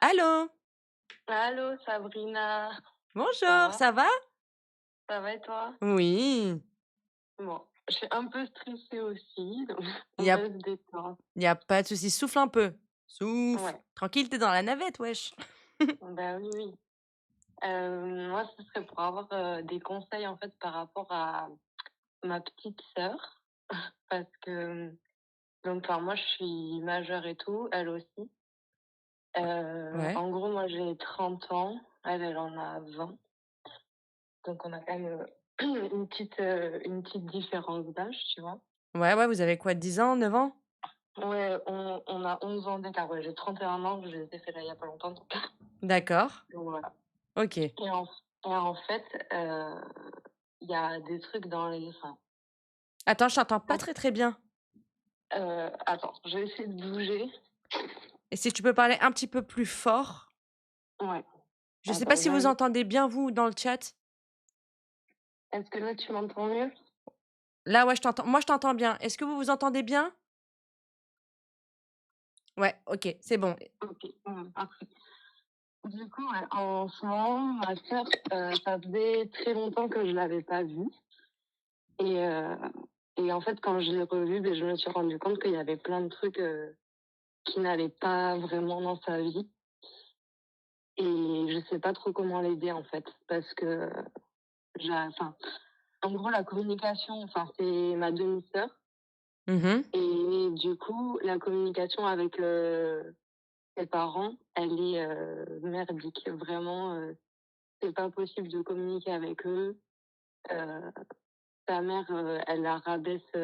Allô? Allô Sabrina, ça Bonjour, va? ça va? Ça va et toi? Oui, Bon, je suis un peu stressée aussi, donc il on y a va se détendre. y a pas de souci, souffle un peu. Souffle. Ouais, Tranquille, tu dans la navette, wesh. bah oui, oui. Moi, ce serait pour avoir des conseils en fait par rapport à ma petite sœur, parce que donc enfin, moi je suis majeure et tout, elle aussi. Ouais. En gros, moi j'ai 30 ans, elle en a 20, donc on a quand même une petite différence d'âge, tu vois. Ouais, ouais, vous avez quoi, 10 ans, 9 ans? Ouais, on a 11 ans d'écart. Ouais, j'ai 31 ans, je les ai fait là il y a pas longtemps, donc D'accord. donc voilà. OK. Et en et en fait, il y a des trucs dans les enfin, Attends, je t'entends pas en très, très bien. attends, je vais essayer de bouger. Et si tu peux parler un petit peu plus fort? Ouais, Je sais pas attends, si vous j'arrive. entendez bien, vous, dans le chat? Est-ce que là, tu m'entends mieux? Là, ouais, je t'entends moi, je t'entends bien. Est-ce que vous vous entendez bien? Ouais, OK, c'est bon. OK, parfait. Du coup, ouais, en ce moment, ma sœur, ça faisait très longtemps que je l'avais pas vue et heu et en fait, quand je l'ai revue, beh, je me suis rendu compte qu'il y avait plein de trucs, qui n'allaient pas vraiment dans sa vie. Et je sais pas trop comment l'aider en fait, parce que enfin, en gros la communication, enfin c'est ma demi-sœur Mmh. et du coup la communication avec, ses parents, elle est, merdique. Vraiment, c'est pas possible de communiquer avec eux. Heu, sa mère, elle la rabaisse,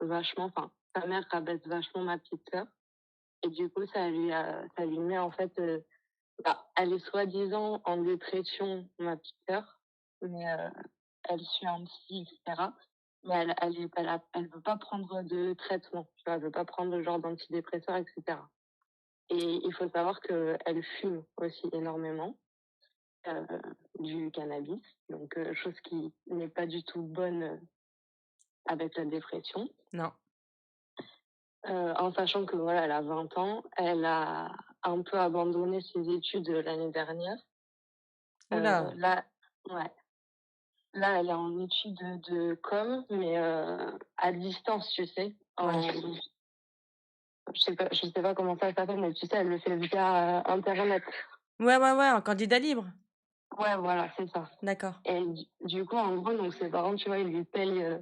vachement, enfin sa mère rabaisse vachement ma petite sœur et du coup ça lui met en fait, bah, elle est soi-disant en dépression, ma petite sœur, mais elle suit un psy et cetera. Mais elle veut pas prendre de traitement, tu vois? Elle veut pas prendre le genre d'antidépresseurs et cetera. Et il faut savoir qu'elle fume aussi énormément, heu, du cannabis, donc chose qui n'est pas du tout bonne, avec la dépression. Non. En sachant que voilà, elle a 20 ans, elle a un peu abandonné ses études, l'année dernière. Ouh là! Là ouais. Là, elle est en études de com, mais à distance, tu sais. Ouais. Je sais pas comment ça s'appelle, mais tu sais, elle le fait via internet. Ouais, ouais, ouais, un candidat libre? Ouais, voilà, c'est ça. D'accord. Et du coup, en gros, donc ses parents, tu vois, ils lui payent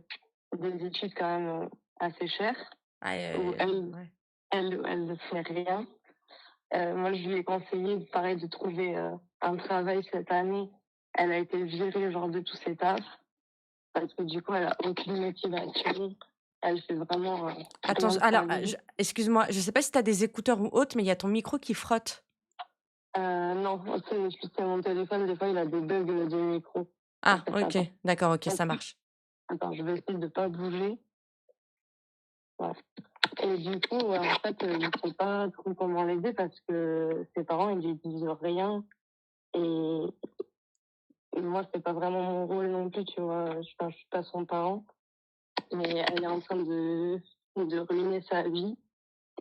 des études quand même assez chères, Ah, où ouais. elle ne fait rien. Moi, je lui ai conseillé, pareil, de trouver un travail cette année. Elle a été virée, genre, de tous ses tafs. Parce que du coup, elle a aucune motivation. Elle fait vraiment Attends, rien de alors, sa vie. excuse-moi, je sais pas si tu as des écouteurs ou autre, mais il y a ton micro qui frotte. Non, c'est mon téléphone, des fois, il a des bugs de micro. En Ah, fait, OK, attends. d'accord, OK, ça Attends, marche. attends, je vais essayer de pas bouger. Voilà. Et du coup, ouais, en fait, je sais pas trop comment l'aider parce que ses parents, ils lui disent rien. Et, et moi, c'est pas vraiment mon rôle non plus, tu vois. Je suis pas son parent. Mais elle est en train de ruiner sa vie.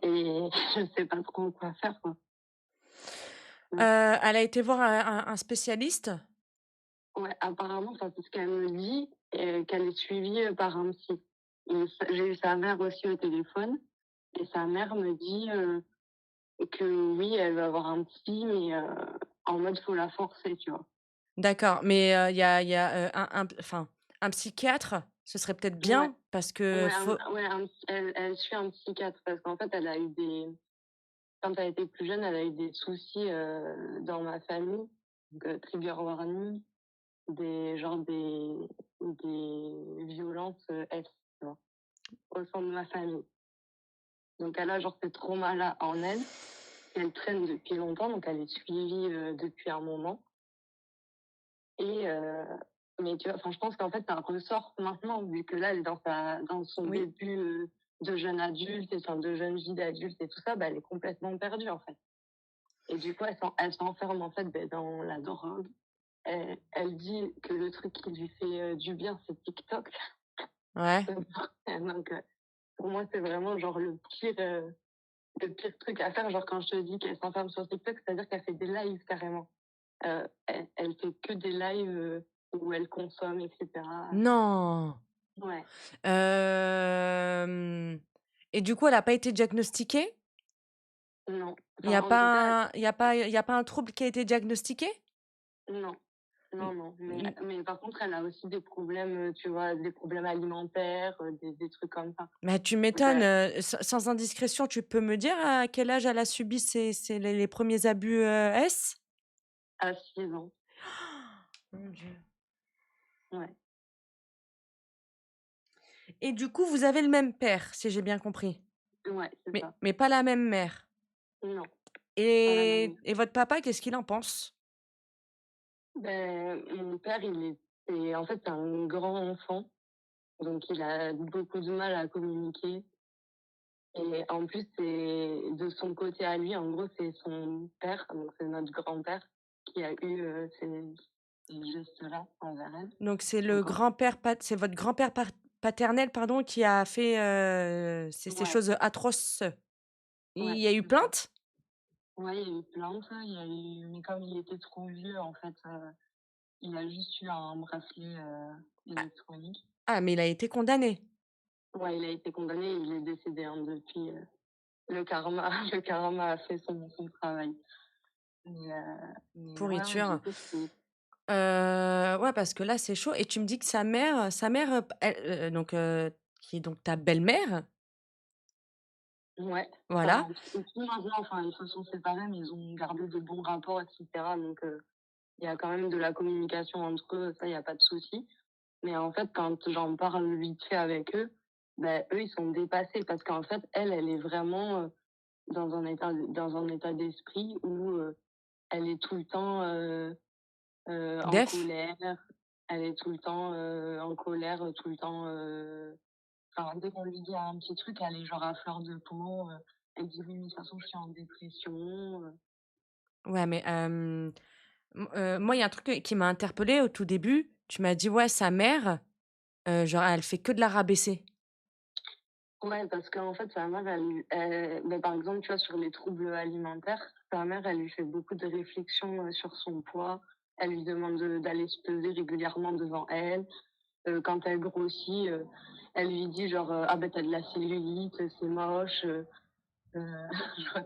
Et je sais pas trop quoi faire, quoi. Elle a été voir un spécialiste? Ouais, apparemment, enfin, c'est ce qu'elle me dit, qu'elle est suivie, par un psy. Et j'ai eu sa mère aussi au téléphone et sa mère me dit, que oui, elle va avoir un psy, mais en mode faut la forcer, tu vois? D'accord, mais il y a, enfin, un psychiatre, ce serait peut-être Ouais, bien parce que ouais, faut elle suit un psychiatre parce qu'en fait, elle a eu des quand elle était plus jeune, elle a eu des soucis, dans ma famille, donc trigger warning, des violences, S, tu vois? Au sein de ma famille. Donc elle a genre ce trauma-là en elle, qu'elle traîne depuis longtemps, donc elle est suivie, depuis un moment et mais tu vois, enfin, je pense qu'en fait, ça ressort maintenant vu que là, elle est dans son oui. début, de jeune adulte et enfin de jeune vie d'adulte et tout ça, bah, elle est complètement perdue, en fait et du coup, elle s'enferme, en fait, beh, dans la drogue. Elle dit que le truc qui lui fait, du bien, c'est TikTok. Ouais. Donc pour moi, c'est vraiment genre le pire, le pire truc à faire, genre quand je te dis qu'elle s'enferme sur TikTok, c'est-à-dire qu'elle fait des lives carrément. Elle fait que des lives, où elle consomme et cetera. Non! Ouais, Hem et du coup, elle a pas été diagnostiquée? non, Il y enfin, a en tout cas, pas un il y a pas un trouble qui a été diagnostiqué? non, N non, non, n mais par contre, elle a aussi des problèmes, tu vois, des problèmes alimentaires, des trucs comme ça. Bah, tu Donc m'étonnes, sans indiscrétion, tu peux me dire à quel âge elle a subi les 1ers abus, S? à 6 ans, Mon Dieu. ouais, Et du coup, vous avez le même père, si j'ai bien compris? ouais, c'est Mais ça. mais pas la même mère? Non, pas la même. Et votre papa, qu'est-ce qu'il en pense? Mon père, en fait, c'est un grand enfant, donc il a beaucoup de mal à communiquer et en plus, c'est de son côté à lui, en gros, c'est son père, donc c'est notre grand-père qui a eu, ces gestes-là envers elle. Donc Donc en c'est votre grand-père paternel, pardon, qui a fait, ces Ouais, choses atroces? Il ouais, y a eu c'est ça. plainte? Ouais, il y a eu plainte, il y a eu mais comme il était trop vieux, en fait, il a juste eu un bracelet, Ah électronique. ah, mais il a été condamné? Ouais, il a été condamné, il est décédé, hein, depuis, le karma le karma a fait son travail. Mais ouais, ouais, je Pourriture. sais qu'il Ouais, parce que là, c'est chaud et tu me dis que sa mère, p elle, donc qui est donc ta belle-mère, ouais, voilà. enfin, ils sont maintenant, enfin, ils se sont séparés, mais ils ont gardé de bons rapports et cetera, donc il y a quand même de la communication entre eux, ça, il y a pas de souci. Mais en fait, quand j'en parle vite fait avec eux, eux, ils sont dépassés parce qu'en fait, elle est vraiment, dans un état d'esprit où, elle est tout le temps, en Def? colère. Elle est tout le temps, en colère, tout le temps, enfin, dès qu'on lui dit un petit truc, elle est genre à fleur de peau, elle dit: «Oui, mais de toute façon, je suis en dépression», Ouais, mais moi, il y a un truc, qui m'a interpellée au tout début. Tu m'as dit: «Ouais, sa mère, genre, elle fait que de la rabaisser». Ouais, parce qu'en fait, sa mère, par exemple, tu vois, sur les troubles alimentaires, sa mère, elle lui fait beaucoup de réflexions, sur son poids. Elle lui demande d'aller se peser régulièrement devant elle. Quand elle grossit, elle lui dit genre, «Ah ben t'as de la cellulite, c'est moche», je vois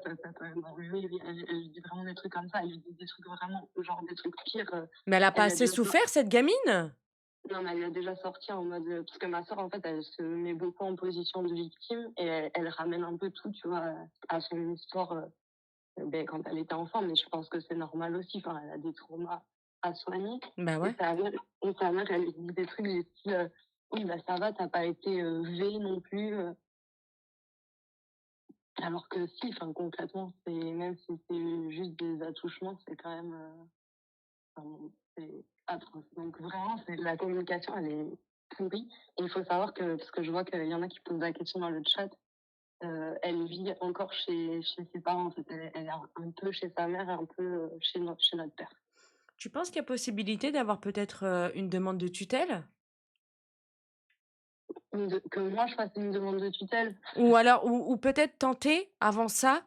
non, oui, oui, elle lui dit vraiment des trucs comme ça. Elle lui dit des trucs vraiment, genre des trucs pires, Mais elle a pas elle lui a assez déjà souffert, cette gamine? non, mais elle lui a déjà sorti en mode, parce que ma sœur, en fait, elle se met beaucoup en position de victime et elle ramène un peu tout, tu vois, à son histoire, quand elle était enfant, mais je pense que c'est normal aussi. Enfin, elle a des traumas à soigner Bah, et ouais. sa mère, elle lui dit des trucs du style, «Oui, bah, ça va, tu pas été, V non plus», alors que si, enfin, concrètement, même si c'est juste des attouchements, c'est quand même, enfin, c'est atroce. Donc vraiment, c'est la communication, elle est pourrie et il faut savoir que parce que je vois qu'il y en a qui posent la question dans le chat, elle vit encore chez ses parents, en fait. Elle est un peu chez sa mère et un peu, chez notre père. Tu penses qu'il y a possibilité d'avoir peut-être, une demande de tutelle? Que moi, je fasse une demande de tutelle? Ou alors ou peut-être tenter avant ça,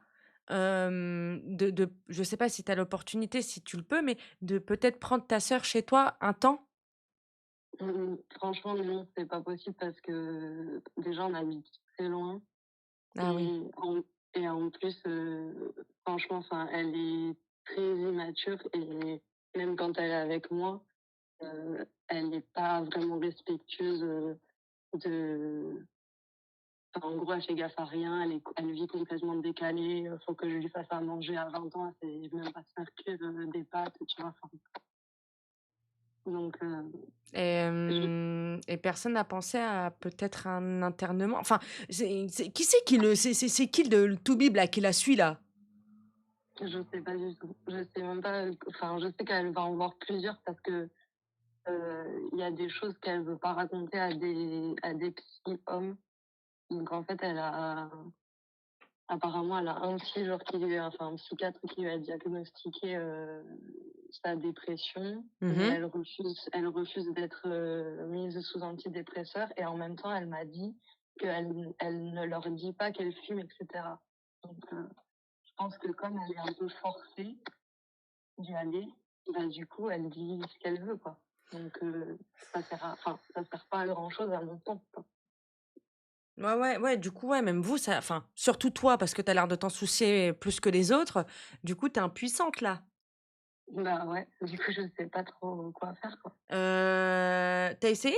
de je sais pas si tu as l'opportunité, si tu le peux, mais de peut-être prendre ta sœur chez toi un temps? Franchement, non, c'est pas possible parce que déjà, on habite très loin Ah oui. et en plus, franchement, enfin, elle est très immature et même quand elle est avec moi, elle n'est pas vraiment respectueuse, de enfin, en gros, elle fait gaffe à rien, elle vit complètement décalée, faut que je lui fasse à manger à 20 ans, elle sait même pas se faire cuire, des pâtes, tu vois? Enfin, donc Et personne n'a pensé à peut-être un internement? Enfin, c'est qui c'est qui le c'est qui le toubib là, qui la suit là? je sais pas du tout. Je sais même pas, enfin, je sais qu'elle va en voir plusieurs parce que, il y a des choses qu'elle veut pas raconter à des psy hommes. Donc en fait, apparemment, elle a un psy, genre, enfin, un psychiatre qui lui a diagnostiqué, sa dépression, mais Mmh. elle refuse d'être, mise sous antidépresseurs et en même temps, elle m'a dit qu'elle ne leur dit pas qu'elle fume et cetera. Donc je pense que comme elle est un peu forcée d'y aller, bah, du coup, elle dit ce qu'elle veut, quoi. Donc ça sert pas à grand chose à mon sens, quoi. Ouais, ouais, ouais, du coup, ouais, même vous, ça enfin, surtout toi, parce que tu as l'air de t'en soucier plus que les autres, du coup, tu es impuissante là. Bah, ouais, du coup, je sais pas trop quoi faire, quoi. Tu essayé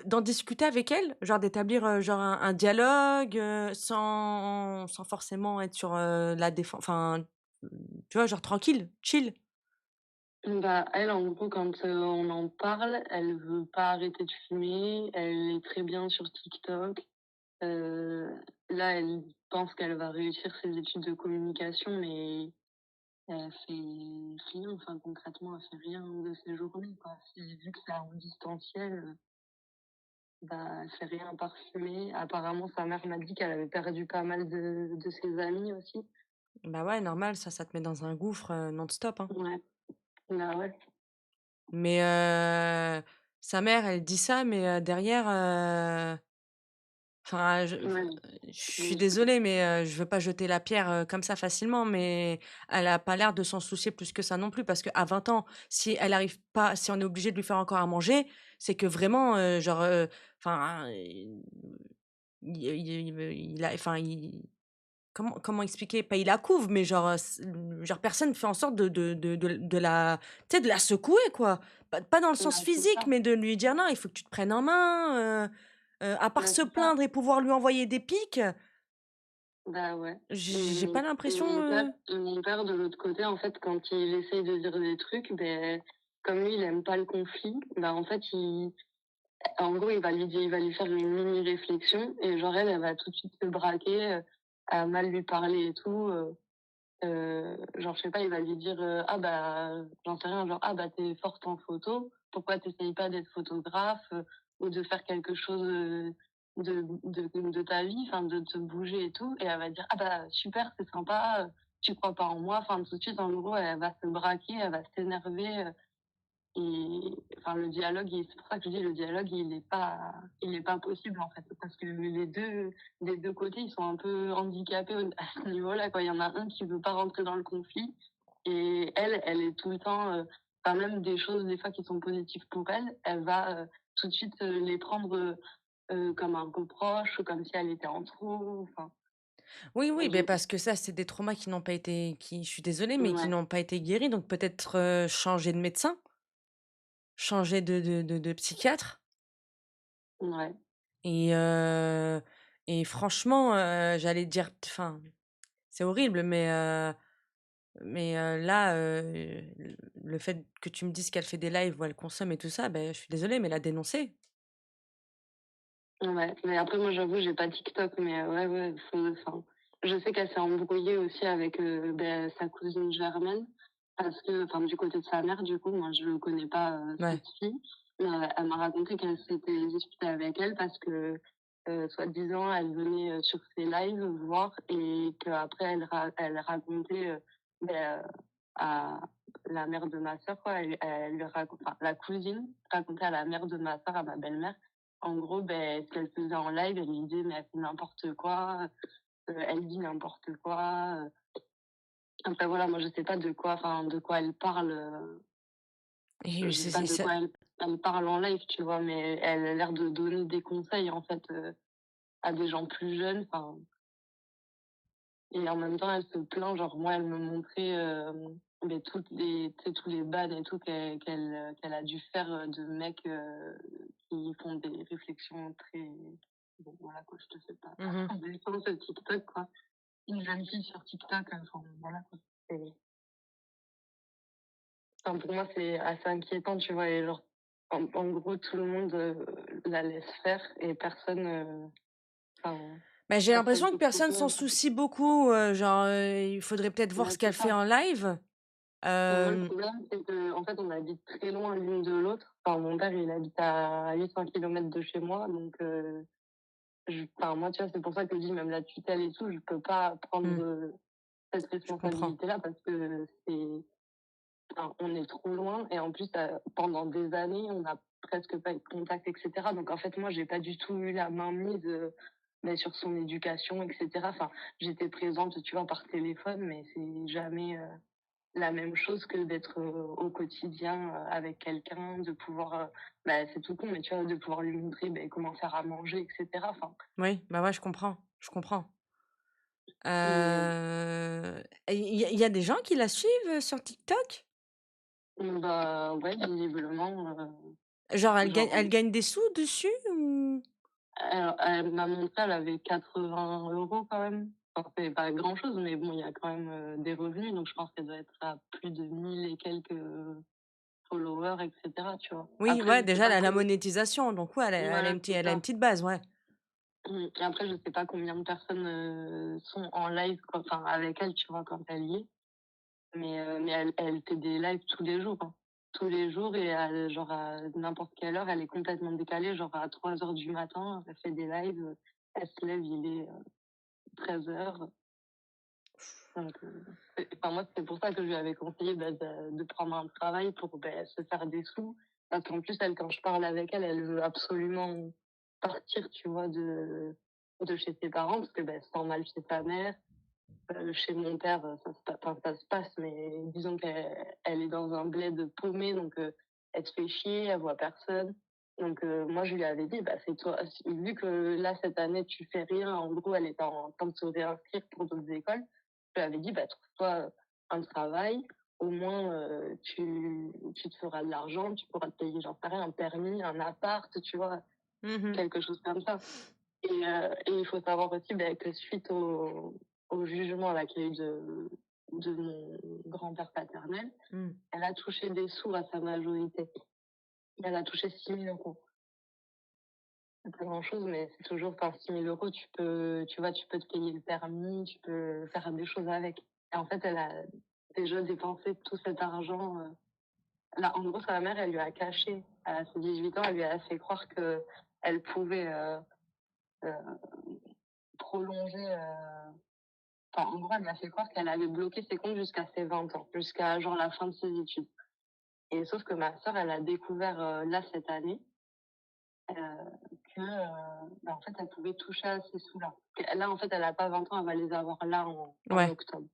d'en discuter avec elle? Genre d'établir, genre un dialogue, sans forcément être sur, la défen enfin, tu vois, genre tranquille, chill? Bah, elle, en gros, quand, on en parle, elle veut pas arrêter de fumer, elle est très bien sur TikTok. Heu, Là, elle pense qu'elle va réussir ses études de communication, mais elle fait rien, enfin, concrètement, elle fait rien de ses journées, quoi. Vu que c'est en distanciel, bah, elle fait rien à part fumer. Apparemment, sa mère m'a dit qu'elle avait perdu pas mal de ses amis aussi. Bah, ouais, normal, ça te met dans un gouffre, non-stop, hein. Ouais, bah, ouais, Mais sa mère, elle dit ça, mais derrière, enfin, ouais, je suis mais désolée, mais je veux pas jeter la pierre, comme ça facilement, mais elle a pas l'air de s'en soucier plus que ça non plus. Parce qu'à 20 ans, si elle arrive pas si on est obligé de lui faire encore à manger, c'est que vraiment, genre, enfin, il a enfin, comment expliquer? Pas il la couve, mais genre, genre personne fait en sorte de la tu sais, de la secouer quoi. Pas dans le sens bah, c'est physique, ça, mais de lui dire: «Non, il faut que tu te prennes en main», à part bah, se c'est ça. plaindre et pouvoir lui envoyer des pics, Bah, ouais, j'ai pas l'impression, mon père de l'autre côté, en fait, quand il essaye de dire des trucs, beh, comme lui, il aime pas le conflit, bah, en fait, en gros, il va lui faire une mini réflexion et genre elle va tout de suite se braquer, à mal lui parler et tout, genre, je sais pas, il va lui dire, «Ah bah», j'en sais rien, genre: «Ah bah, t'es forte en photo, pourquoi t'essayes pas d'être photographe, ou de faire quelque chose, de ta vie, enfin de te bouger et tout?» Et elle va dire: «Ah bah, super, c'est sympa, tu crois pas en moi?» Enfin, tout de suite, en gros, elle va se braquer, elle va s'énerver, et enfin le dialogue c'est pour ça que je dis le dialogue il est pas possible en fait parce que les 2 des 2 côtés, ils sont un peu handicapés au à ce niveau-là quoi. Il y en a un qui veut pas rentrer dans le conflit et elle est tout le temps, enfin même des choses des fois qui sont positives pour elle, elle va, tout de suite, les prendre, comme un reproche, comme si elle était en trop, enfin oui, oui, beh, j'ai parce que ça, c'est des traumas qui n'ont pas été qui je suis désolée, mais qui ouais, n'ont pas été guéris, donc peut-être, changer de médecin, changer de psychiatre ouais, et franchement, j'allais dire enfin, c'est horrible, mais là, le fait que tu me dises qu'elle fait des lives où elle consomme et tout ça, beh, je suis désolée, mais la dénoncer. ouais, mais après moi j'avoue j'ai pas TikTok mais ouais, ouais, enfin, je sais qu'elle s'est embrouillée aussi avec, sa cousine germaine parce que enfin du côté de sa mère du coup, moi je connais pas, Ouais. cette fille, mais elle m'a raconté qu'elle s'était disputée avec elle parce que, soi-disant elle venait, sur ses lives voir et qu'après elle racontait, à la mère de ma sœur quoi, elle lui raconte enfin la cousine racontait à la mère de ma sœur, à ma belle-mère, en gros, ce qu'elle faisait en live, elle lui disait: «Mais elle fait n'importe quoi, elle dit n'importe quoi», Après voilà, moi je sais pas de quoi elle parle, Et je sais pas c'est de ça quoi elle parle en live, tu vois? Mais elle a l'air de donner des conseils, en fait, à des gens plus jeunes, enfin et en même temps, elle se plaint, genre moi, elle me montrait, toutes les tu sais, tous les bans et tout qu'elle a dû faire, de mecs, qui font des réflexions très bon voilà quoi, je te fais pas mmh des sens sur TikTok quoi. Une jeune fille sur TikTok, enfin voilà quoi. C'est enfin pour moi, c'est assez inquiétant, tu vois? Et genre en gros, tout le monde, la laisse faire et personne, enfin Bah, j'ai personne l'impression que se personne s'en souvient. soucie beaucoup, genre, il faudrait peut-être voir Ouais, ce qu'elle c'est fait ça. en live. Moi, le Hem, problème, c'est qu'en fait, on habite très loin l'une de l'autre. Enfin, mon père, il habite à 800 kilomètres de chez moi, donc enfin, moi, tu vois, c'est pour ça que je dis même la tutelle et tout, je peux pas prendre, mmh, cette je comprends. responsabilité-là parce que enfin, on est trop loin et en plus, pendant des années, on n'a presque pas eu de contact et cetera. Donc en fait, moi, j'ai pas du tout eu la main mise, sur son éducation et cetera. Enfin, j'étais présente, tu vois, par téléphone, mais c'est jamais, la même chose que d'être, au quotidien, avec quelqu'un, de pouvoir, c'est tout con, mais tu vois, de pouvoir lui montrer, comment faire à manger et cetera. Enfin, Oui, bah, ouais, je comprends, je comprends. et Et il y a des gens qui la suivent, sur TikTok? ouais, visiblement, Genre genre, elle gagne des sous dessus ou? elle m'a montré, elle avait 80 € quand même. Enfin, c'est pas grand-chose, mais bon, il y a quand même, des revenus, donc je pense qu'elle doit être à plus de 1000 et quelques, followers et cetera, tu vois? Oui, Après, ouais, je sais déjà pas la comment. monétisation, donc ouais, Voilà, c'est elle a une ça. petite base, ouais. Et après, je sais pas combien de personnes, sont en live enfin, avec elle, tu vois, quand elle y est. Mais elle fait des lives tous les jours, hein. Tous les jours et genre à n'importe quelle heure, elle est complètement décalée, genre à 3 heures du matin, elle fait des lives, elle se lève, il est, 13 heures. Donc, enfin moi, c'est pour ça que je lui avais conseillé, de prendre un travail pour, se faire des sous. Parce qu'en plus, elle, quand je parle avec elle, elle veut absolument partir, tu vois, de chez ses parents parce que, elle se sent mal chez sa mère. Chez mon père, ça se passe, mais disons qu'elle est dans un bled paumé, donc elle se fait chier, elle voit personne. Donc moi, je lui avais dit: «C'est toi, vu que là, cette année, tu fais rien», en gros, elle était en train de se réinscrire pour d'autres écoles. Je lui avais dit: «Trouve-toi un travail, au moins, tu te feras de l'argent, tu pourras te payer, j'en sais rien, un permis, un appart», tu vois? Mmh. Quelque chose comme ça. Et il faut savoir aussi, que suite au jugement là qu'il y a eu de mon grand-père paternel, Mmh. elle a touché des sous à sa majorité. Elle a touché 6 000 €. C'est pas grand-chose, mais c'est toujours, enfin, 6 000 €, tu vois, tu peux te payer le permis, tu peux faire des choses avec. Et en fait, elle a déjà dépensé tout cet argent. Là, en gros, sa mère, elle lui a caché à ses 18 ans, elle lui a fait croire que elle pouvait euh, prolonger. Enfin, en gros, elle m'a fait croire qu'elle avait bloqué ses comptes jusqu'à ses 20 ans, jusqu'à genre la fin de ses études. Et sauf que ma sœur, elle a découvert, là, cette année, que, en fait, elle pouvait toucher à ces sous-là. Là, en fait, elle a pas 20 ans, elle va les avoir là en Ouais. octobre.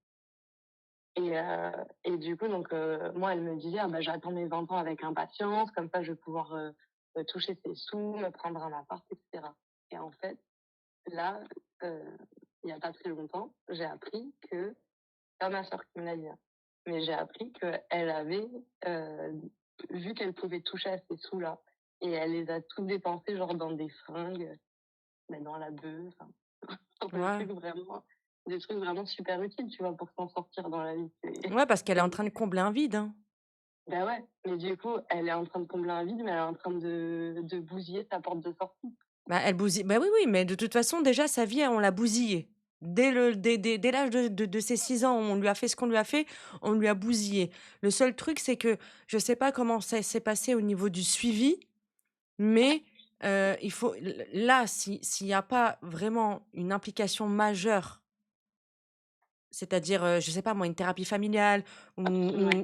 Et du coup, donc, moi, elle me disait: «Ah j'attends mes 20 ans avec impatience, comme ça je vais pouvoir, toucher ces sous, me prendre un appart et cetera». Et en fait, là, heu, il y a pas très longtemps, j'ai appris que pas ma sœur qui me l'a dit, hein, mais j'ai appris qu'elle avait, heu, vu qu'elle pouvait toucher à ces sous-là et elle les a tous dépensés genre dans des fringues, dans la beuh, enfin, dans Ouais. des trucs vraiment super utiles, tu vois? Pour s'en sortir dans la vie. Ouais, parce qu'elle est en C'est train de combler un vide, hein. Ouais, mais du coup, elle est en train de combler un vide, mais elle est en train de bousiller sa porte de sortie. Bah, elle bousille bah, oui, oui, mais de toute façon, déjà, sa vie, on l'a bousillée. Dès l'âge de ses 6 ans, on lui a fait ce qu'on lui a fait, on lui a bousillé. Le seul truc, c'est que je sais pas comment ça s'est passé au niveau du suivi, mais il faut là, s'il y a pas vraiment une implication majeure, c'est-à-dire, je sais pas moi, une thérapie familiale Ouais,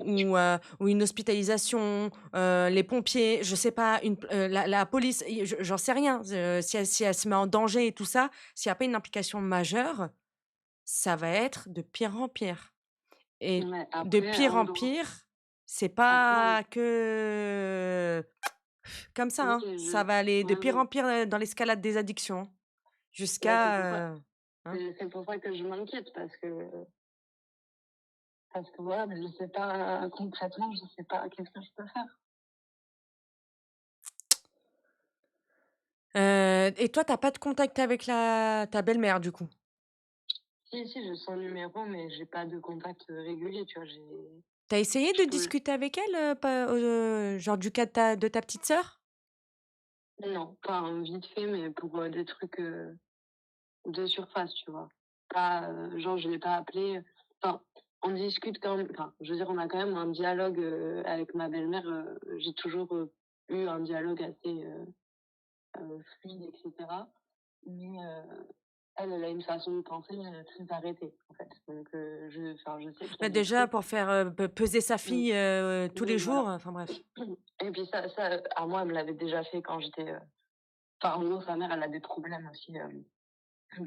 ou une hospitalisation, les pompiers, je sais pas, la police, j'en sais rien. Si elle se met en danger et tout ça, s'il y a pas une implication majeure, ça va être de pire en pire et ouais, de après pire en en dehors, pire, c'est après en pas que comme ça, oui, hein. Ça va aller de ouais, pire ouais, en pire, dans l'escalade des addictions, hein, c'est pour ça. jusqu'à, hein. C'est pour ça que je m'inquiète parce que voilà, mais je sais pas concrètement, je sais pas qu'est-ce que je peux faire. Et toi, tu as pas de contact avec la ta belle-mère, du coup? Si, si, j'ai son numéro, mais j'ai pas de contact, régulier, tu vois? Tu as essayé Je de peux discuter avec elle, pas, genre du cas de ta petite sœur? Non, enfin, vite fait, mais pour, des trucs, de surface, tu vois? Pas, genre je l'ai pas appelée, enfin, on discute quand même, enfin, je veux dire, on a quand même un dialogue, avec ma belle-mère, j'ai toujours, eu un dialogue assez, fluide et cetera. Mais, elle, elle a une façon de penser, très arrêtée, en fait. Donc, je sais qu'il y Bah, a des déjà trucs. pour faire, peser sa Mmh, fille, tous les oui, jours, voilà. enfin bref. Et puis ça, à moi, elle me l'avait déjà fait quand j'étais, enfin, en gros, sa mère, elle a des problèmes aussi,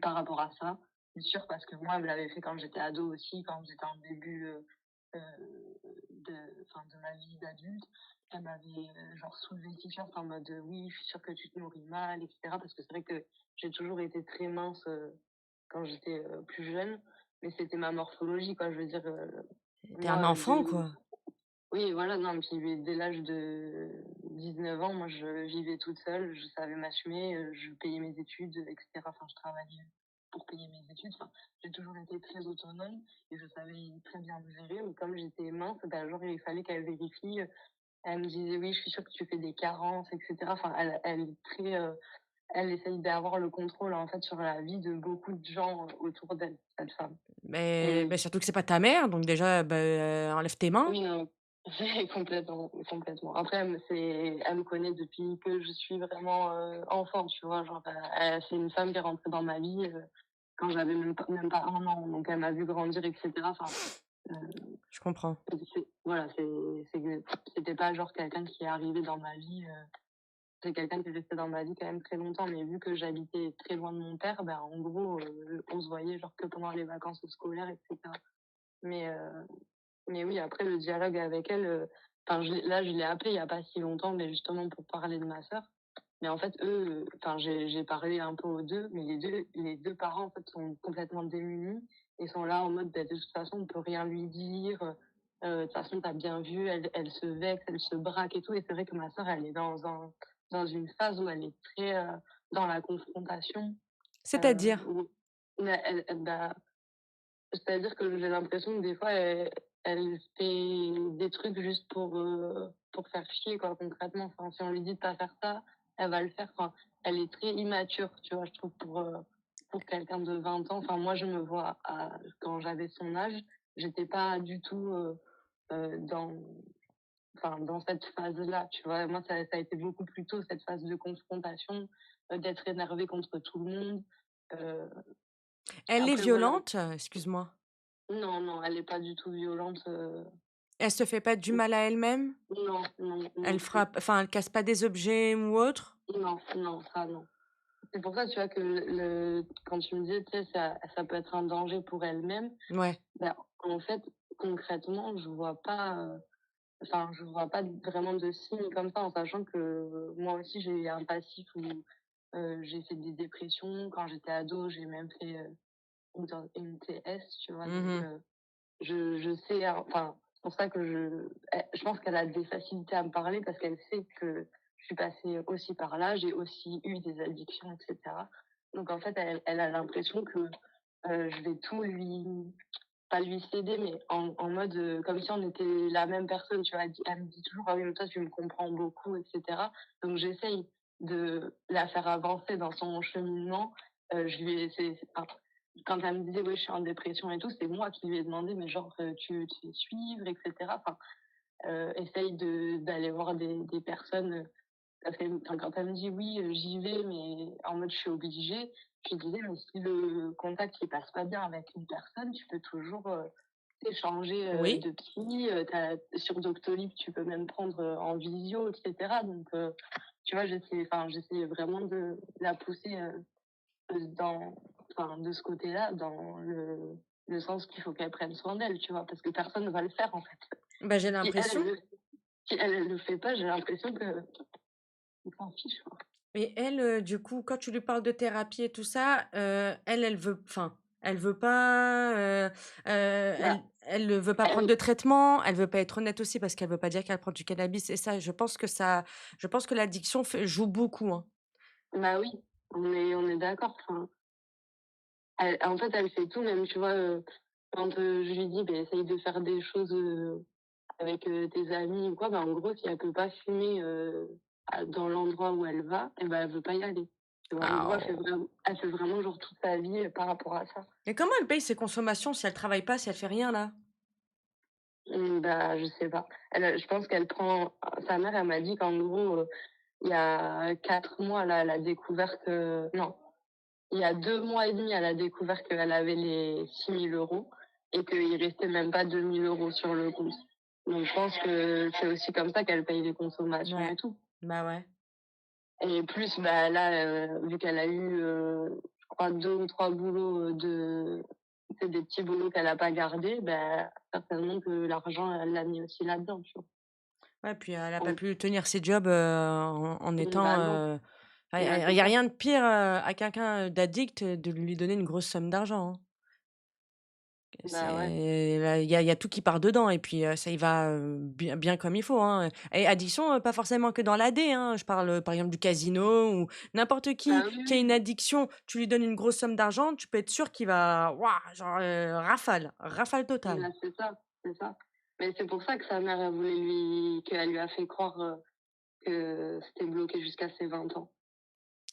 par rapport à ça. C'est sûr parce que moi, elle me l'avait fait quand j'étais ado aussi, quand j'étais en début, heu, de ma vie d'adulte. Elle m'avait, genre soulevé le t-shirt en mode, «Oui, je suis sûre que tu te nourris mal» et cetera. Parce que c'est vrai que j'ai toujours été très mince, quand j'étais, plus jeune, mais c'était ma morphologie quoi. Je veux dire, Tu un moi, enfant, quoi. oui, voilà, non, puis dès l'âge de 19 ans, moi, je vivais toute seule, je savais m'assumer, je payais mes études, et cetera. Enfin, je travaillais pour payer mes études. Enfin, j'ai toujours été très autonome et je savais très bien me gérer. Mais comme j'étais mince, bah, genre, il fallait qu'elle vérifie. Elle me disait: «Oui, je suis sûre que tu fais des carences», et cetera. Enfin, elle est très, elle essaye d'avoir le contrôle, en fait, sur la vie de beaucoup de gens autour d'elle, cette femme. Et Surtout que c'est pas ta mère, donc déjà, enlève tes mains. oui, non, complètement, complètement. Après, elle me connaît depuis que je suis vraiment, enfant, tu vois? Genre, c'est une femme qui est rentrée dans ma vie, quand j'avais même pas 1 an, donc elle m'a vu grandir et cetera. Enfin, heu, Je comprends. voilà, c'est que c'était pas genre quelqu'un qui est arrivé dans ma vie, c'est quelqu'un qui est resté dans ma vie quand même très longtemps, mais vu que j'habitais très loin de mon père, ben, en gros, on se voyait genre que pendant les vacances scolaires et cetera. Mais mais oui, après le dialogue avec elle, enfin je l'ai appelée il y a pas si longtemps, mais justement pour parler de ma sœur. Mais en fait, eux, enfin j'ai parlé un peu aux 2, mais les deux parents en fait sont complètement démunis et sont là en mode: «Bah, de toute façon, on peut rien lui dire, de toute façon, tu bien vu, elle se vexe, elle se braque et tout». Et c'est vrai que ma sœur, elle est dans une phase où elle est très, dans la confrontation, C'est-à-dire? où mais bah, c'est-à-dire que j'ai l'impression que des fois, elle fait des trucs juste pour faire chier quoi, concrètement. Enfin, si on lui dit de pas faire ça, elle va le faire. Enfin, elle est très immature, tu vois? Je trouve pour quelqu'un de 20 ans. Enfin, moi, je me vois quand j'avais son âge, j'étais pas du tout, dans dans cette phase-là, tu vois? Moi, ça a été beaucoup plus tôt cette phase de confrontation, d'être énervée contre tout le monde. Heu, Elle est après voilà. violente? Excuse-moi. Non, non, elle est pas du tout violente, Elle se fait pas du mal à elle-même? non, non, non Elle plus. frappe enfin, elle casse pas des objets ou autre? Non, non, ça non. C'est pour ça, tu vois, que quand tu me disais, tu sais, ça peut être un danger pour elle-même, Ouais. ben, en fait, concrètement, je vois pas vraiment de signes comme ça, en sachant que moi aussi, j'ai un passif où, j'ai fait des dépressions. Quand j'étais ado, j'ai même fait, une TS, tu vois? Donc Mmh. je sais, hein, enfin, c'est pour ça que je pense qu'elle a des facilités à me parler parce qu'elle sait que je suis passée aussi par là, j'ai aussi eu des addictions et cetera. Donc en fait, elle a l'impression que, je vais tout lui pas lui céder, mais en mode, comme si on était la même personne, tu vois? Elle me dit toujours: «Ah oui, mais toi, tu me comprends beaucoup» et cetera. Donc j'essaye de la faire avancer dans son cheminement. Je lui ai c'est enfin, quand elle me disait: «Oui, je suis en dépression et tout», c'est moi qui lui ai demandé: «Mais genre, tu te fais suivre et cetera?» Enfin, essaye d'aller voir des personnes, parce que enfin, quand elle me dit: «Oui, j'y vais, mais en mode je suis obligée», je lui disais: «Mais si le contact il passe pas bien avec une personne, tu peux toujours, échanger, Oui. de psy, tu sur Doctolib, tu peux même prendre, en visio et cetera». Donc tu vois, j'essaie vraiment de la pousser, dans de ce côté-là, dans le sens qu'il faut qu'elle prenne soin d'elle, tu vois? Parce que personne ne va le faire, en fait. Bah, j'ai Si elle, elle l'impression. le si elle, elle le fait pas, j'ai l'impression que ils s'en fichent, quoi. Et elle, du coup, quand tu lui parles de thérapie et tout ça, elle veut enfin, elle veut pas, Bah, elle veut pas prendre elle de traitement, elle veut pas être honnête aussi parce qu'elle veut pas dire qu'elle prend du cannabis et ça, je pense que l'addiction fait joue beaucoup, hein. Bah oui, on est d'accord. Enfin, en fait, elle fait tout, même, tu vois, quand, je lui dis: «Beh, essaye de faire des choses, avec, tes amis ou quoi», bah, en gros, si elle peut pas fumer, dans l'endroit où elle va, et ben elle veut pas y aller. Tu vois? En Ah gros, oh. elle fait vraiment genre toute sa vie, par rapport à ça. Et comment elle paye ses consommations si elle travaille pas, si elle fait rien là? Bah, je sais pas. Je pense qu'elle prend sa mère, elle m'a dit qu'en gros, il y a 4 mois, là, elle a découvert que non, il y a 2 mois et demi, elle a découvert qu'elle avait les 6 000 € et qu'il restait même pas 2 000 € sur le compte. Donc je pense que c'est aussi comme ça qu'elle paye les consommations Ouais, et tout. bah, ouais. Et plus, bah, là, vu qu'elle a eu, crois 2 ou 3 boulots, c'est des petits boulots qu'elle a pas gardés, ben, certainement que l'argent, elle l'a mis aussi là-dedans, tu vois? Ouais, puis elle a pas On pu tenir ses jobs, en Bah, étant, non, il y bah, a c'est y a ça. rien de pire, à quelqu'un, d'addict, de lui donner une grosse somme d'argent, hein. Bah, ouais. C'est là, il y a tout qui part dedans et puis, ça y va, bien comme il faut, hein, et addiction, pas forcément que dans l'AD, hein. Je parle, par exemple du casino ou n'importe Ah oui, qui a une oui, addiction, tu lui donnes une grosse somme d'argent, tu peux être sûr qu'il va waouh, genre, rafale totale. bah, c'est ça, c'est ça. Mais c'est pour ça que sa mère, qu'elle lui a fait croire, que c'était bloqué jusqu'à ses 20 ans.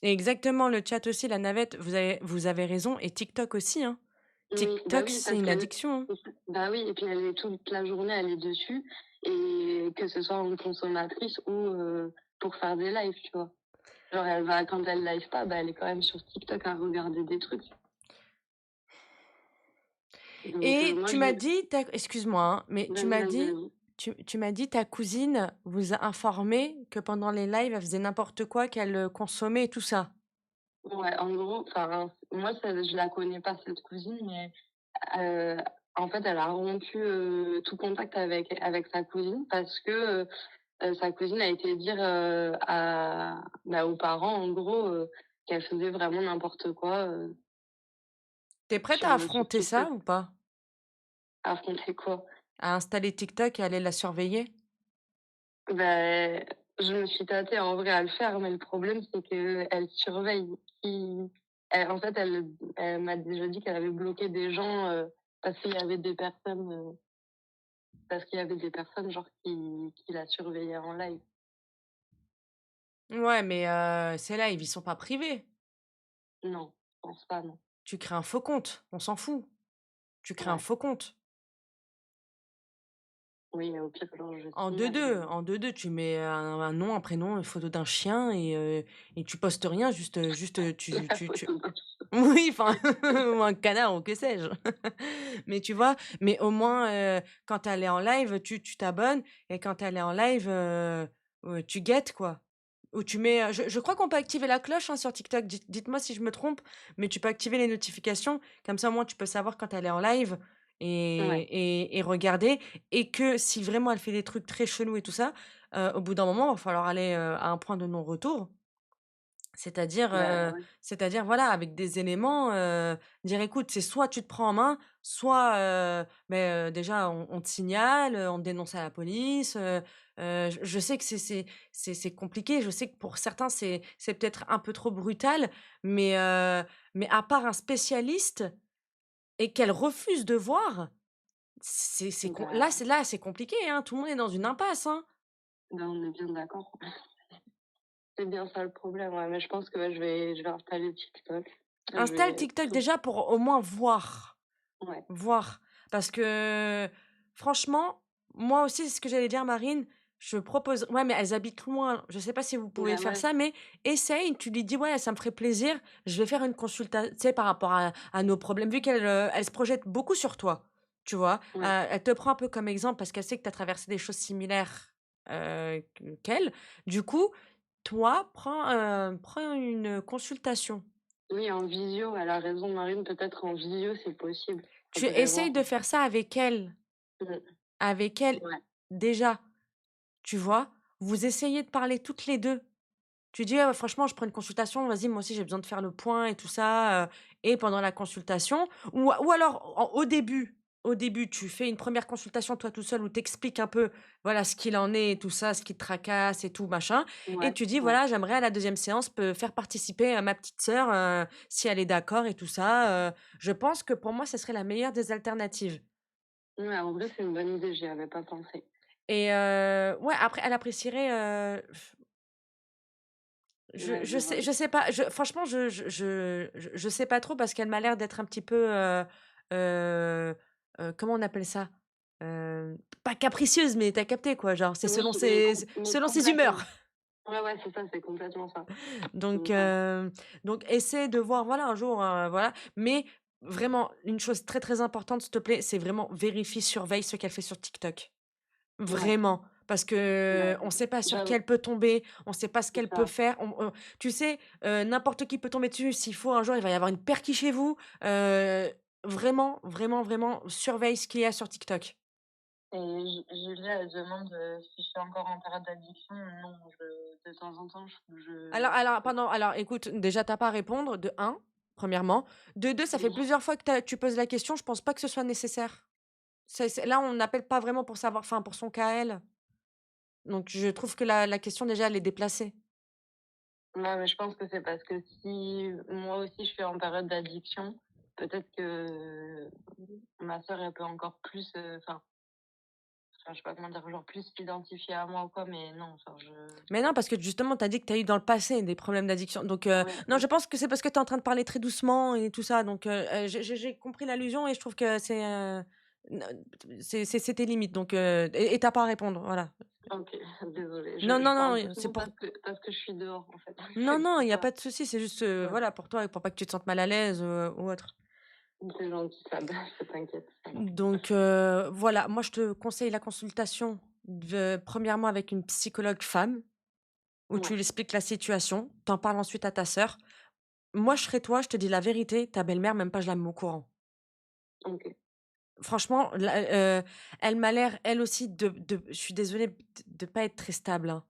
Et exactement, le chat aussi, la navette, vous avez raison et TikTok aussi, hein. Oui, bah, TikTok, oui, c'est parce une que addiction, hein. bah, oui et puis elle est toute la journée, elle est dessus et que ce soit en consommatrice ou, pour faire des lives, tu vois? Genre elle va quand elle live pas, bah, elle est quand même sur TikTok à regarder des trucs. Donc, Et moi tu je m'as lui dit ta excuse-moi, hein, mais tu vas-y, m'as vas-y, dit vas-y. tu m'as dit ta cousine vous a informé que pendant les lives, elle faisait n'importe quoi, qu'elle, consommait et tout ça? Ouais, en gros, enfin, moi ça je la connais pas cette cousine, mais, heu, en fait, elle a rompu, tout contact avec sa cousine parce que, sa cousine a été dire, aux parents, en gros, qu'elle faisait vraiment n'importe quoi, Tu prête à sur affronter ça TikTok. ou pas? Affronter quoi? À installer TikTok et aller la surveiller? Beh, je me suis tâtée en vrai à le faire, mais le problème, c'est qu'elle surveille qui en fait, elle m'a déjà dit qu'elle avait bloqué des gens, parce qu'il y avait des personnes, genre qui la surveillaient en live. Ouais, mais ces lives, ils sont pas privés. Non, je pense pas, non. Tu crées un faux compte, on s'en fout. Tu crées un Ouais. faux compte. Oui, au pire, genre, je En signale, deux-deux, mais en deux-deux, tu mets un nom, un prénom, une photo d'un chien et tu postes rien, juste, tu la tu photo d'un oui, enfin, ou un canard ou que sais-je. Mais tu vois? Mais au moins, quand elle est en live, tu t'abonnes et quand elle est en live, tu guettes, quoi. Ou tu mets, je crois qu'on peut activer la cloche, hein, sur TikTok. Dites-moi si je me trompe, mais tu peux activer les notifications. Comme ça, au moins, tu peux savoir quand elle est en live ouais, et regarder et que si vraiment elle fait des trucs très chelous et tout ça, au bout d'un moment, il va falloir aller, à un point de non-retour. C'est-à-dire, bah, ouais, voilà, avec des éléments, dire: «Écoute, c'est soit tu te prends en main, soit, déjà on te signale, on te dénonce à la police», je sais que c'est compliqué, je sais que pour certains c'est peut-être un peu trop brutal, mais à part un spécialiste et qu'elle refuse de voir, c'est com bah, là c'est compliqué, hein, tout le monde est dans une impasse, hein. on est bien d'accord. C'est bien ça le problème, ouais, mais je pense que, ouais, je vais installer TikTok. Je Installe vais TikTok tout déjà pour au moins voir. ouais. Voir, parce que franchement, moi aussi, c'est ce que j'allais dire Marine, je propose ouais, mais elles habitent loin. Je sais pas si vous pouvez Bah, faire ouais, ça, mais essaye, tu lui dis: «Ouais, ça me ferait plaisir, je vais faire une consulta» tu sais, par rapport à nos problèmes, vu qu'elle, elle se projette beaucoup sur toi, tu vois? ouais, Elle te prend un peu comme exemple parce qu'elle sait que tu as traversé des choses similaires, qu'elle. Du coup, toi, prends une consultation. oui, en visio, elle a raison Marine, peut-être en visio, c'est possible. Tu Faudrait essayes voir. de faire ça Mmh, avec elle, ouais, déjà. Tu vois? Vous essayez de parler toutes les 2. Tu dis: «Ah franchement, je prends une consultation, vas-y, moi aussi j'ai besoin de faire le point et tout ça», et pendant la consultation ou alors au début, tu fais une première consultation toi tout seul où tu expliques un peu, voilà, ce qu'il en est et tout ça, ce qui te tracasse et tout machin et ouais, tu dis: ouais. «Voilà, j'aimerais à la deuxième séance faire participer, ma petite sœur, si elle est d'accord et tout ça», je pense que pour moi, ce serait la meilleure des alternatives. Ouais, en vrai, c'est une bonne idée, j'y avais pas pensé. Et ouais, après elle apprécierait, je Ouais, je je vois. sais je sais pas, franchement, je sais pas trop parce qu'elle m'a l'air d'être un petit peu, heu comment on appelle ça? Pas capricieuse, mais tu as capté quoi, genre c'est Oui, mais selon ses complètement. humeurs. Ouais, ouais, c'est ça, c'est complètement ça. Donc C'est ça. essaie de voir, voilà, un jour, voilà, mais vraiment une chose très, très importante, s'il te plaît, c'est vraiment vérifie, surveille ce qu'elle fait sur TikTok. Ouais, Vraiment. Parce Bah, qu'on sait pas sur qui bah, elle peut tomber, on sait pas ce c'est qu'elle peut ça. faire. Tu sais, n'importe qui peut tomber dessus. S'il faut un jour, il va y avoir une perquis chez vous. Vraiment, vraiment, vraiment, surveille ce qu'il y a sur TikTok. Et Julia, elle demande, si je suis encore en période d'addiction. Non, de temps en temps, Alors écoute, déjà tu pas à répondre, de un, premièrement. De 2, ça fait oui. plusieurs fois que tu poses la question, je pense pas que ce soit nécessaire. C'est là, on n'appelle pas vraiment pour savoir, enfin, pour son cas à elle. Donc je trouve que la question déjà, elle est déplacée. Ouais, mais je pense que c'est parce que si moi aussi je suis en période d'addiction, peut-être que ma sœur, elle peut encore plus, je sais pas comment dire, genre plus s'identifier à moi ou quoi, mais non, Mais non, parce que justement, tu as dit que tu as eu dans le passé des problèmes d'addiction. Donc ouais, non, je pense que c'est parce que tu es en train de parler très doucement et tout ça. Donc j'ai compris l'allusion et je trouve que n c'est tes limites. Donc et tu pas à répondre, voilà. OK, désolée, Non, je non, parle non, c'est doucement pour parce que je suis dehors, en fait. non, C'est non, pour il y a ça. pas de souci, c'est juste, Ouais, voilà, pour toi et pour pas que tu te sentes mal à l'aise, ou autre. c'est gentil, ça va, t'inquiète, ça va. Donc voilà, moi je te conseille la consultation premièrement avec une psychologue femme, où tu Ouais, lui expliques la situation, t'en parles ensuite à ta sœur. Moi, je serais toi, je te dis la vérité, ta belle-mère, même pas je la mets au courant. OK. Franchement, elle m'a l'air, elle aussi, je suis désolée de pas être très stable, hein.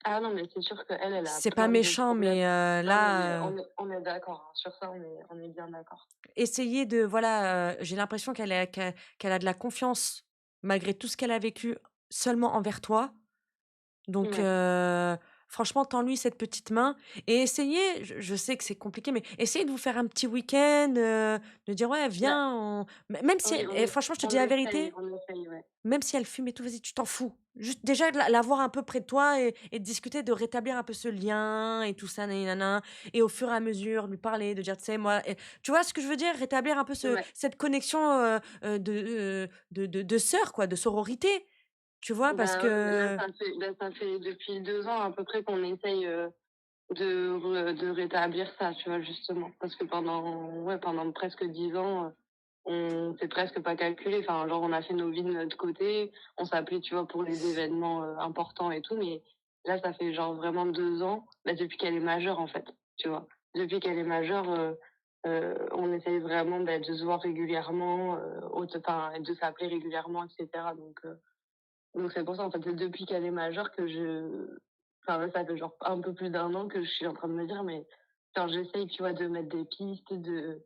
Ah non, mais c'est sûr qu'elle, elle a C'est pas plein de méchant, mais problèmes. Non, non, mais là, on est d'accord, hein, sur ça, on est bien d'accord. essayer de voilà, j'ai l'impression qu'elle a de la confiance malgré tout ce qu'elle a vécu seulement envers toi. Donc Ouais, franchement, tends-lui cette petite main et essayez, je sais que c'est compliqué, mais essayez de vous faire un petit week-end, de dire: «Ouais, bah, viens, même si oui, elle et franchement, je te dis la vérité, on essaye, ouais. même si elle fume et tout, vas-y, tu t'en fous. Juste déjà de la voir un peu près de toi et de discuter, de rétablir un peu ce lien et tout ça, nani nana et au fur et à mesure, lui parler, de dire: «Tu sais, moi» et tu vois ce que je veux dire? Rétablir un peu Ouais. cette connexion, de sœur quoi, de sororité, tu vois? Parce Bah, ouais, mais que là, ça fait depuis 2 ans à peu près qu'on essaye, de rétablir ça, tu vois? Justement. Parce que pendant presque 10 ans, on s'est presque pas calculé. Enfin, genre, on a fait nos vies de notre côté. On s'appelait, tu vois, pour les événements, importants et tout, mais là, ça fait genre vraiment 2 ans, bah, depuis qu'elle est majeure, en fait, tu vois? Depuis qu'elle est majeure, on essaye vraiment, bah, de se voir régulièrement, et de s'appeler régulièrement et cetera, donc c'est pour ça, en fait, c'est depuis qu'elle est majeure que là, ça fait genre un peu plus d'1 an que je suis en train de me dire: «Mais» enfin, j'essaye, tu vois, de mettre des pistes, de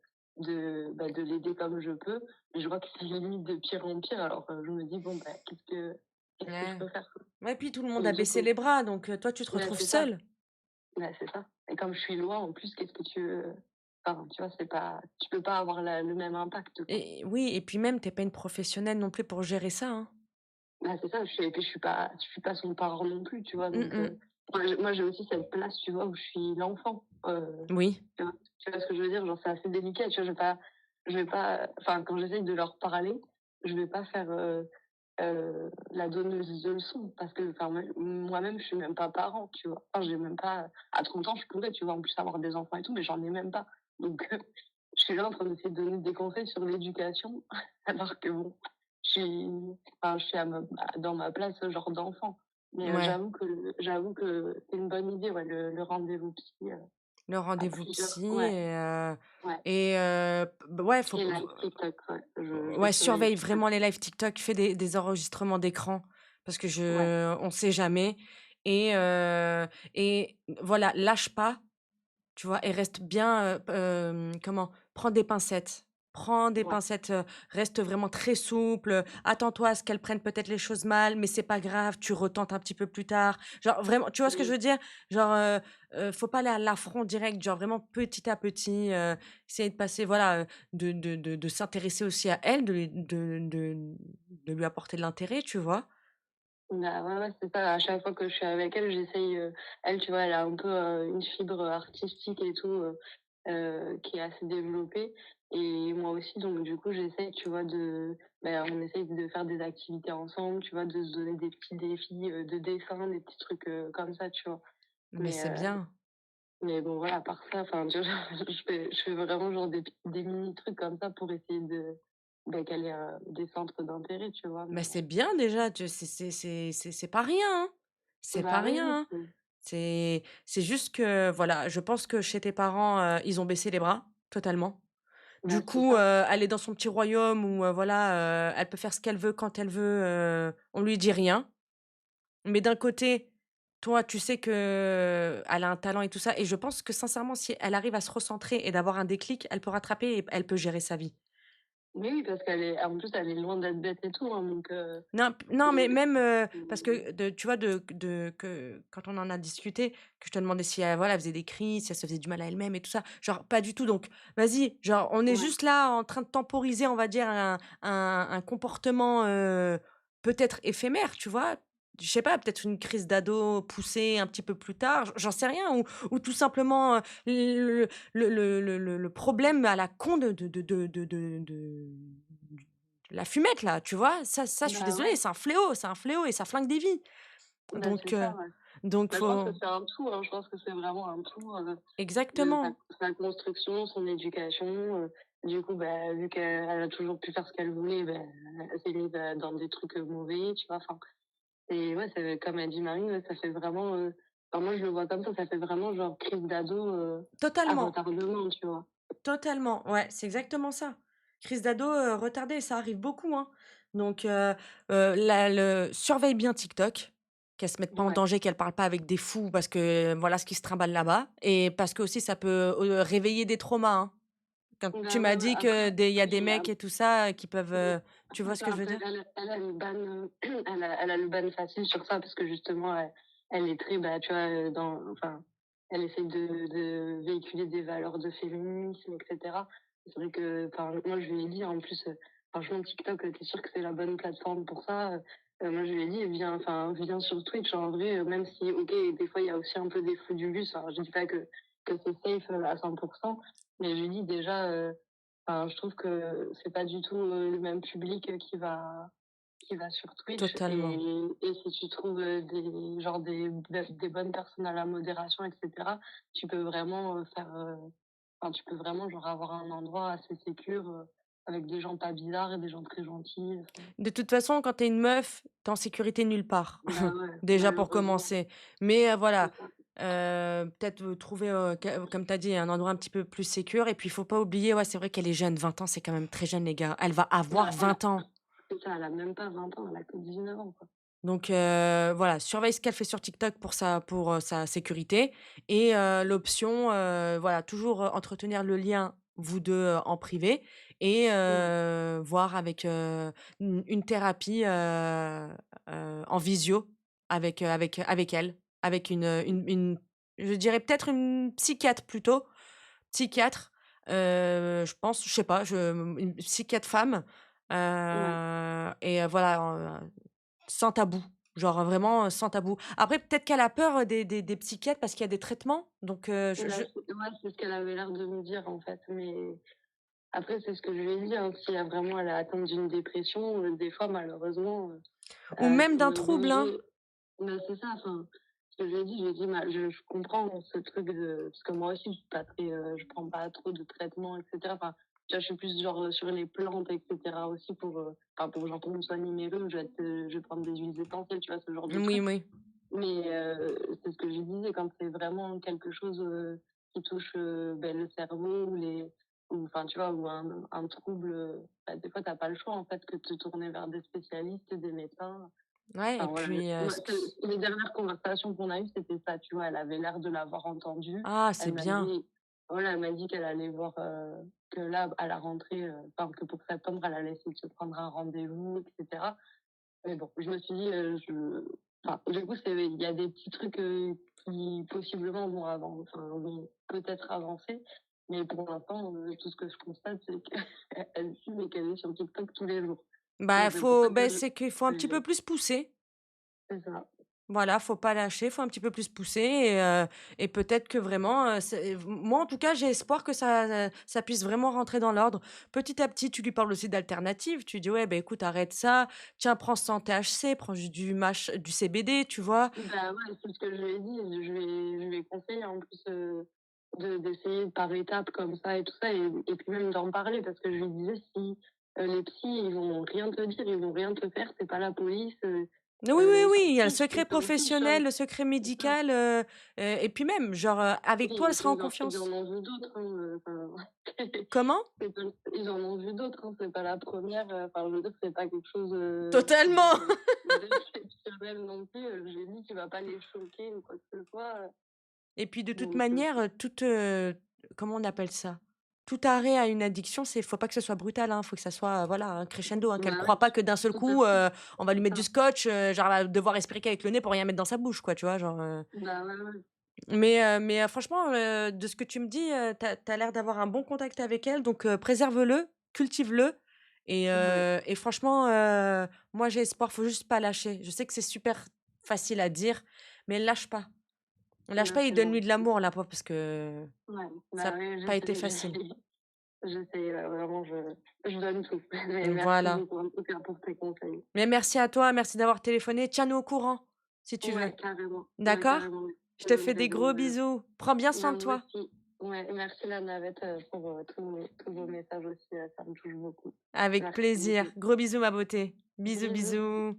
l'aider comme je peux, mais je vois que c'est limite de pire en pire. Alors, je me dis: «Bon, bah, qu'est-ce que je ouais. peux faire, quoi?» Ouais, puis tout le monde Et a du baissé coup les bras, donc toi, tu te bah, retrouves c'est ça, seule. c'est ça, et comme je suis loin, en plus, qu'est-ce que tu veux? Enfin, tu vois, c'est pas tu peux pas avoir le même impact, quoi. Et oui, et puis même, tu es pas une professionnelle non plus pour gérer ça, hein. Bah, c'est ça, et puis je suis pas son parent non plus, tu vois? Mmh Donc mh. moi j'ai aussi cette place, tu vois, où je suis l'enfant, Oui, tu vois ce que je veux dire? Genre, c'est assez délicat, tu vois? Je vais pas enfin, quand j'essaye de leur parler, je vais pas faire, la donneuse de leçons parce que, enfin, moi-même, je suis même pas parent, tu vois? Enfin, j'ai même pas à 30 ans, je pourrais, tu vois, en plus avoir des enfants et tout, mais j'en ai même pas. Donc je suis là en train d'essayer de donner des conseils sur l'éducation alors que bon, je suis dans ma place, genre d'enfant. Mais ouais, j'avoue que c'est une bonne idée, ouais, le rendez-vous psy, le à rendez-vous plusieurs, psy ouais, ouais, ouais, faut et live TikTok, ouais, je vais ouais, surveiller surveille tout ça. vraiment les lives TikTok, fais des enregistrements d'écran parce que Ouais, on sait jamais et voilà, lâche pas. Tu vois? Et reste bien, comment? Prends des pincettes. Prends des ouais, pincettes, reste vraiment très souple, attends-toi à ce qu'elle prenne peut-être les choses mal, mais c'est pas grave, tu retentes un petit peu plus tard. Genre vraiment, tu vois ce que je mmh, veux dire? Genre, faut pas aller à l'affront direct, genre vraiment petit à petit, essayer de passer voilà, de s'intéresser aussi à elle, de lui apporter de l'intérêt, tu vois? bah, ouais, ouais, c'est ça. À chaque fois que je suis avec elle, j'essaye, elle, tu vois, elle a un peu, une fibre artistique et tout, qui est assez développée, et moi aussi, donc du coup, j'essaye, tu vois, on essaye de faire des activités ensemble, tu vois, de se donner des petits défis, de dessin, des petits trucs, comme ça, tu vois? Mais Mais c'est heu, bien. mais bon, voilà, à part ça, enfin, tu vois, je fais vraiment genre des mini trucs comme ça pour essayer qu'elle ait, des centres d'intérêt, tu vois? Mais Mais c'est bien déjà, tu c'est pas rien, hein. C'est pas bah, oui, rien, oui, hein. C'est juste que, voilà, je pense que chez tes parents, ils ont baissé les bras, totalement. Du bah, c'est coup, ça. elle est dans son petit royaume où, voilà, elle peut faire ce qu'elle veut quand elle veut, on lui dit rien. Mais d'un côté, toi, tu sais qu'elle a un talent et tout ça et je pense que sincèrement, si elle arrive à se recentrer et d'avoir un déclic, elle peut rattraper et elle peut gérer sa vie. Oui, oui, parce qu'elle est en plus, elle est loin d'être bête et tout, hein, donc Non, mais c'est même, parce mmh, que tu vois, que quand on en a discuté, que je te demandais si elle, voilà, elle faisait des crises, si elle se faisait du mal à elle-même et tout ça, genre pas du tout, donc vas-y, genre on est ouais. juste là en train de temporiser, on va dire un comportement, peut-être éphémère, tu vois? Je sais pas, peut-être une crise d'ado poussée un petit peu plus tard, j'en sais rien, ou tout simplement, le problème à la con de la fumette là, tu vois? Ça, je suis Bah, désolée, ouais, c'est un fléau et ça flingue des vies. bah, c'est Donc ça, ouais. Bah, je pense que faut c'est un tout, hein. Je pense que c'est vraiment un tout, de exactement, sa construction, son éducation, du coup, bah, vu qu'elle a toujours pu faire ce qu'elle voulait, ben, elle s'est mise, dans des trucs, mauvais, tu vois? Enfin, et ouais, c'est comme a dit Marie, ouais, ça fait vraiment, enfin, moi, je le vois comme ça fait vraiment genre crise d'ado, à totalement, retardement, tu vois? totalement, ouais, c'est exactement ça. Crise d'ado, retardée, ça arrive beaucoup, hein. Donc la le surveille bien TikTok, qu'elle se mette pas en Ouais, danger, qu'elle parle pas avec des fous parce que voilà ce qui se trimballe là-bas et parce qu'aussi ça peut, réveiller des traumas, hein. Quand tu bah, ouais, m'as ouais, dit que après des il y a des oui, mecs et tout ça, qui peuvent, oui, tu vois c'est ce que ça. je veux Après, dire? elle a le ban, elle a le ban facile sur ça parce que justement, elle est très, bah, tu vois, dans enfin, elle essaie de véhiculer des valeurs de féminisme, et cetera. C'est vrai que, enfin, moi, je lui ai dit, en plus, franchement, TikTok, tu sûr que c'est la bonne plateforme pour ça? Moi, je lui ai dit: viens sur Twitch, en vrai, même si, OK, des fois, il y a aussi un peu des fous du bus. Alors, je dis pas que c'est safe, à 100, mais je lui ai dit déjà, enfin, je trouve que c'est pas du tout, le même public, qui va sur Twitch Totalement. et si tu trouves, des bonnes personnes à la modération et cetera, tu peux vraiment, enfin, tu peux vraiment, genre, avoir un endroit assez sécure, avec des gens pas bizarres et des gens très gentils, enfin, De toute façon, quand tu es une meuf, tu es en sécurité nulle part, bah, ouais, déjà pour malheureusement, commencer. Mais c'est voilà, ça. peut-être, trouver, comme tu as dit, un endroit un petit peu plus sécure et puis il faut pas oublier, ouais, c'est vrai qu'elle est jeune, 20 ans, c'est quand même très jeune les gars. Elle va avoir Bah, 20 ans. c'est ça, elle a même pas 20 ans, elle a que 19 ans, quoi. Donc voilà, surveille ce qu'elle fait sur TikTok pour sa sécurité et l'option, voilà, toujours, entretenir le lien vous 2 en privé et Ouais, voir avec, une thérapie, en visio avec elle, avec une je dirais peut-être une psychiatre plutôt, psychiatre, je pense, je sais pas, une psychiatre femme, ouais. et voilà, sans tabou, genre vraiment, sans tabou. Après peut-être qu'elle a peur, des psychiatres parce qu'il y a des traitements, donc Bah, c'est ce qu'elle avait l'air de me dire, en fait, mais après, c'est ce que je lui ai dit, hein, si elle est atteinte d'une dépression, des fois, malheureusement, ou même pour d'un le trouble, hein. dériver bah, c'est ça, enfin, ce que je lui ai dit, je lui ai dit: «Bah, je comprends ce truc de» parce que moi aussi, je suis pas très, je prends pas trop de traitements et cetera. Enfin, tu vois, je suis plus genre, sur les plantes et cetera aussi enfin, pour genre, pour me soigner mes rhumes, je vais prendre des huiles essentielles, tu vois, ce genre de Oui, truc. oui. Mais c'est ce que je disais, quand c'est vraiment quelque chose, qui touche, le cerveau ou ou enfin, tu vois, ou un trouble, bah, des fois, tu as pas le choix, en fait, que de te tourner vers des spécialistes, des médecins. Ouais et Enfin, voilà, puis, moi, ce qui les dernières conversations qu'on a eues, c'était ça, tu vois? Elle avait l'air de l'avoir entendu. ah, c'est Elle m'a bien. dit voilà, elle m'a dit qu'elle allait voir, que là, à la rentrée, enfin, que pour septembre, elle allait essayer de se prendre un rendez-vous et cetera. Mais bon, je me suis dit, enfin, du coup, il y a des petits trucs, qui possiblement vont peut-être avancer. Mais pour l'instant, tout ce que je constate, c'est qu'elle fume et qu'elle est sur TikTok tous les jours. Bah, Donc c'est pour ça que c'est qu'il faut un petit peu c'est plus pousser. c'est ça. Voilà, faut pas lâcher, faut un petit peu plus pousser et peut-être que vraiment, c'est moi en tout cas, j'ai espoir que ça puisse vraiment rentrer dans l'ordre. Petit à petit, tu lui parles aussi d'alternatives. Tu dis: «Ouais, ben écoute, arrête ça. Tiens, prends sans THC, prends juste du CBD», tu vois? Bah, ouais, c'est ce que je lui ai dit. Je lui ai conseillé en plus, d'essayer par étapes comme ça et tout ça et puis même d'en parler parce que je lui disais: Les psys, ils vont rien te dire, ils vont rien te faire, c'est pas la police, Oui, oui, oui, s'en il y a le fichent, secret ils s'en fichent, hein. professionnel, le secret C'est ça. médical, et puis même, genre, avec toi, elle Oui, sera en ils en confiance. ont vu d'autres, hein, enfin, Comment? c'est pas ils en ont vu d'autres, hein, c'est pas la première. Enfin, je veux dire, c'est pas quelque chose, Totalement! d'exceptionnel non plus. Je lui ai dit: «Tu vas pas les choquer ou quoi que ce soit», Et puis de toute donc manière, toute, comment on appelle ça? Tout arrêt à une addiction, faut pas que ce soit brutal, hein, faut que ça soit, voilà, un crescendo, hein, qu'elle bah, croie ouais, pas que d'un seul tout à coup, fait, on va lui c'est mettre du ça. scotch, genre elle va devoir respirer qu'avec le nez pour rien mettre dans sa bouche, quoi, tu vois? Genre, Bah, ouais, ouais. mais franchement, de ce que tu me dis, tu as l'air d'avoir un bon contact avec elle, donc préserve-le, cultive-le Ouais, et franchement, moi j'ai espoir, faut juste pas lâcher. Je sais que c'est super facile à dire, mais lâche pas. Lâche là, pas et c'est donne-lui de gentil. l'amour, la pauvre, parce que Ouais, ça a bah, oui, pas été j'essaie, facile. j'essaie. J'essaie, vraiment, je donne tout. Mais merci Voilà. beaucoup, en tout cas, pour tes conseils. Mais merci à toi, merci d'avoir téléphoné. Tiens-nous au courant, si tu veux. Ouais, carrément. Ouais, D'accord? carrément, oui. Je Je te fais donnerai des des gros nouvelles. bisous. Prends bien soin Bah, de moi toi. aussi. Ouais, merci la navette, pour, tous vos messages aussi, ça me touche beaucoup. Avec Merci plaisir. beaucoup. Gros bisous, ma beauté. Bisous, Bisous. bisous.